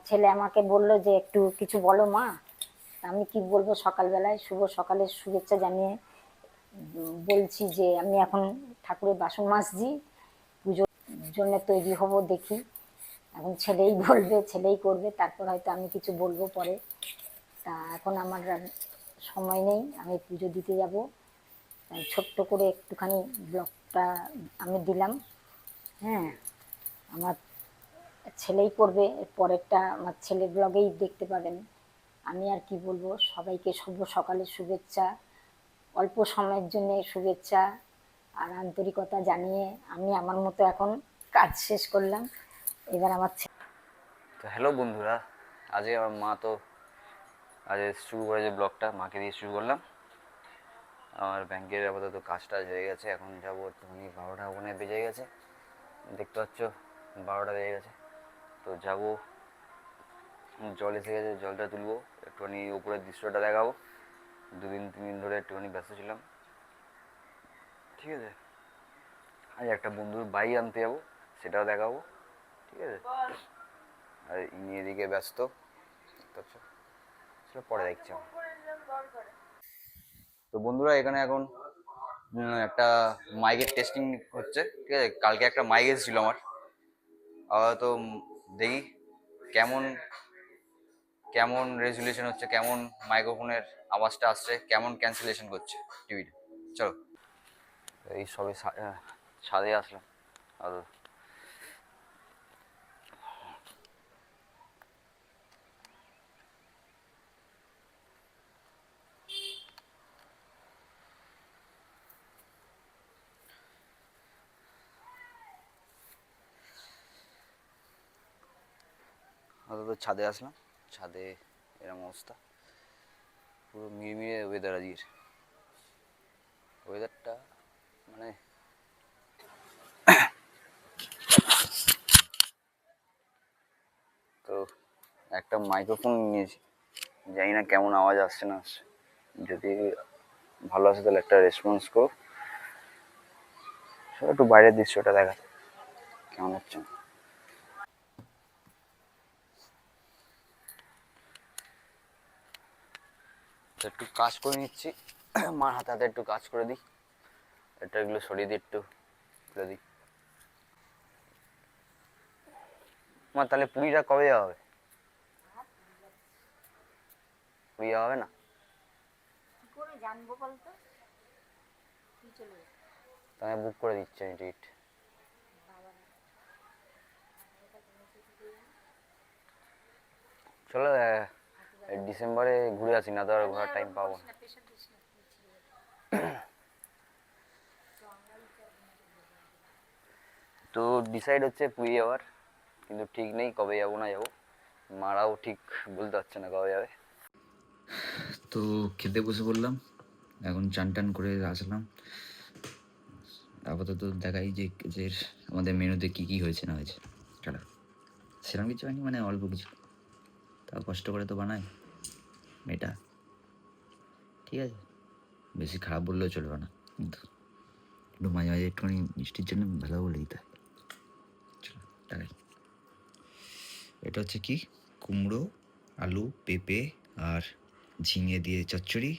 ছেলে আমাকে বলল যে একটু কিছু বলো মা। আমি কি বলবো, সকালবেলায় শুভ সকালের শুভেচ্ছা জানিয়ে বলছি যে আমি এখন ঠাকুরের বাসন মাজছি, পুজোর জন্য তৈরি হব, দেখি এখন ছেলেই বলবে, ছেলেই করবে, তারপর হয়তো আমি কিছু বলবো পরে। তা এখন আমার আর সময় নেই, আমি পুজো দিতে যাব, তাই ছোট্ট করে একটুখানি ব্লগটা আমি দিলাম। হ্যাঁ, আমার ছেলেই করবে, এর পরেরটা আমার ছেলের ব্লগেই দেখতে পাবেন। আমি আর কি বলবো, সবাইকে শুভ সকালের শুভেচ্ছা, অল্প সময়ের জন্য শুভেচ্ছা আর আন্তরিকতা জানিয়ে আমি আমার মতো এখন কাজ শেষ করলাম। এবার আমার তো হ্যালো বন্ধুরা, আজকে আমার মা তো আজ শুরু করে যে ব্লগটা মাকে দিয়ে শুরু করলাম। আমার ব্যাংকের আপাতত কাজটা হয়ে গেছে, এখন যাবো একটুখানি 12টা ওখানে বেজে গেছে, দেখতে পাচ্ছ 12টা বেজে গেছে। তো যাবো, জল এসে গেছে, জলটা তুলবো, একটুখানি উপরের দৃশ্যটা দেখাবো। 2-3 দিন ধরে একটুখানি ব্যস্ত ছিলাম, ঠিক আছে। আজ একটা বন্ধুর বাইক আনতে যাবো, সেটাও দেখাবো, ঠিক আছে। আর ইনি এদিকে ব্যস্ত, দেখতে পাচ্ছ, সেটা পরে দেখছি। তো বন্ধুরা এখানে এখন একটা মাইকের টেস্টিং হচ্ছে, ঠিক আছে। কালকে একটা মাইক এসেছিলো আমার, আপাতত দেখি কেমন কেমন রেজুলেশন হচ্ছে, কেমন মাইক্রোফোনের আওয়াজটা আসছে, কেমন ক্যান্সেলেশন করছে টিভিটা। চলো, এই সবে ছাদে আসলাম। আর ছাদে আসলাম, ছাদে এরকম অবস্থা, পুরো মিড়মিড়ে ওয়েদার আজকের, ওয়েদারটা মানে তো একটা মাইক্রোফোন নিয়েছি, জানি না কেমন আওয়াজ আসছে না আসছে, যদি ভালো আসে তাহলে একটা রেসপন্স করো। সব একটু বাইরের দৃশ্যটা দেখা কেমন হচ্ছে। একটু কাজ করে নিচ্ছি, মার হাতে হাতে একটু কাজ করে দিই, এটা এগুলো সরিয়ে দিই, একটু তুলে দিই। মা তাহলে পুরীটা কবে যাওয়া হবে? পুরী যাওয়া হবে না? কি করে জানবো বলতো, তুই চলে যা। তাহলে বুক করে দিচ্ছি আমি টিকিট। চলো ডিসেম্বরে ঘুরে আসি, না তো আর ঘোরার টাইম পাবো না। তো ডিসাইড হচ্ছে পুরী যাওয়ার, কিন্তু ঠিক নেই কবে যাবো না যাবো, মারাও ঠিক বলতে পারছে না কবে যাবে। তো খেতে বসে পড়লাম, এখন চান টান করে আসলাম। আপাতত দেখাই যে যে আমাদের মেনুতে কী কী হয়েছে না হয়েছে। চলো, সেরকম কিছু হয়নি, মানে অল্প কিছু, তাও কষ্ট করে তো বানায় মেয়েটা, ঠিক আছে। বেশি খারাপ বললেও চলবে না, কিন্তু একটু মাঝে মাঝে একটুখানি মিষ্টির জন্য ভালো বলে দিতে হয়। চলো দেখাই, এটা হচ্ছে কি, কুমড়ো, আলু, পেঁপে আর ঝিঙে দিয়ে চচ্চড়ি।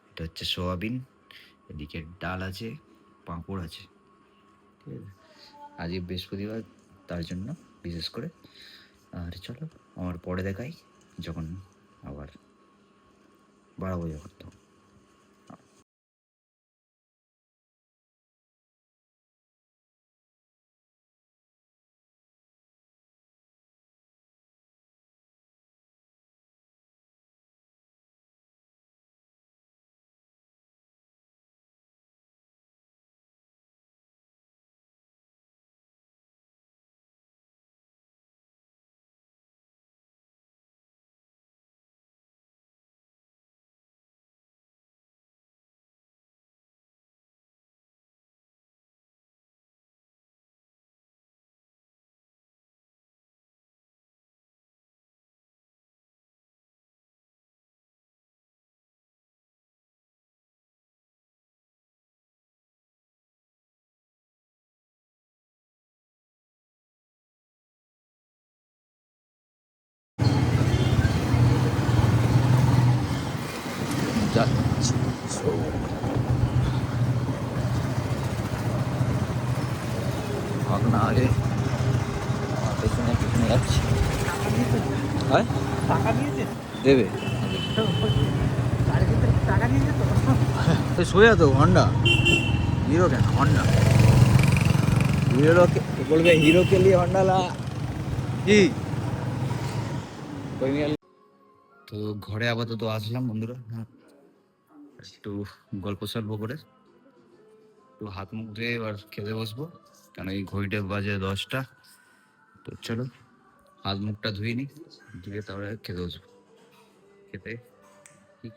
এটা হচ্ছে সোয়াবিন, এদিকে ডাল আছে, পাঁপড় আছে, ঠিক আছে। আজকে বৃহস্পতিবার, তার জন্য বিশেষ করে। আর চলো আমার পরে দেখাই, যখন আবার বাড়াবো যখন তখন। হয় টাকা দিয়েছে দেবে গাড়ির ভিতরে টাকা দিয়েছে তো সোজা তো হন্ডা হিরো কেন হন্ডা হিরো বলবে হিরো কে লিয়ে হন্ডা লা কি তো ঘরে আপাতত আসলাম বন্ধুরা, হ্যাঁ একটু গল্প সল্প করে একটু হাত মুখ ধুয়ে এবার খেতে বসবো, কারণ এই ঘড়িটা বাজে 10টা। তো চলো হাত মুখটা ধুয়ে নি, ধুয়ে তারপরে খেতে বসবো। খেতে কি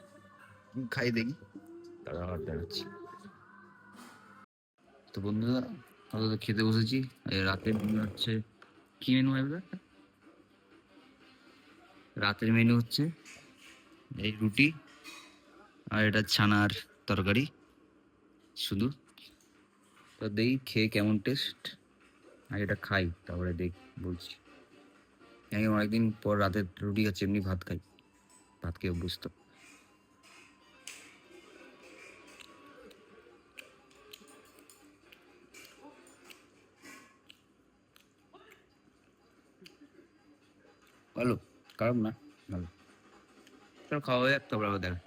খাই দেখি, তারপর আবার দেখাচ্ছি। তো বন্ধুরা আপাতত খেতে বসেছি। রাতের মেনু হচ্ছে কি মেনু হবে? রাতের মেনু হচ্ছে এই রুটি আর এটা ছানার তরকারি শুধু। তো দেখি খেয়ে কেমন টেস্ট, আর এটা খাই তারপরে দেখ বলছি। আমি অনেকদিন পর রাতে রুটি খাচ্ছি, এমনি ভাত খাই, ভাত খেয়ে অভ্যস্ত। ভালো, খারাপ না, ভালো। চলো খাওয়া হয়ে যাক, তারপর আবার দেখা।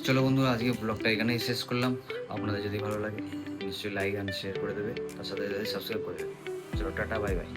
চলো বন্ধুরা আজকে ব্লগটা এখানেই শেষ করলাম। আপনাদের যদি ভালো লাগে নিশ্চয়ই লাইক অ্যান্ড শেয়ার করে দেবে, তার সাথে সাবস্ক্রাইব করে দেবে। চলো টাটা, বাই বাই।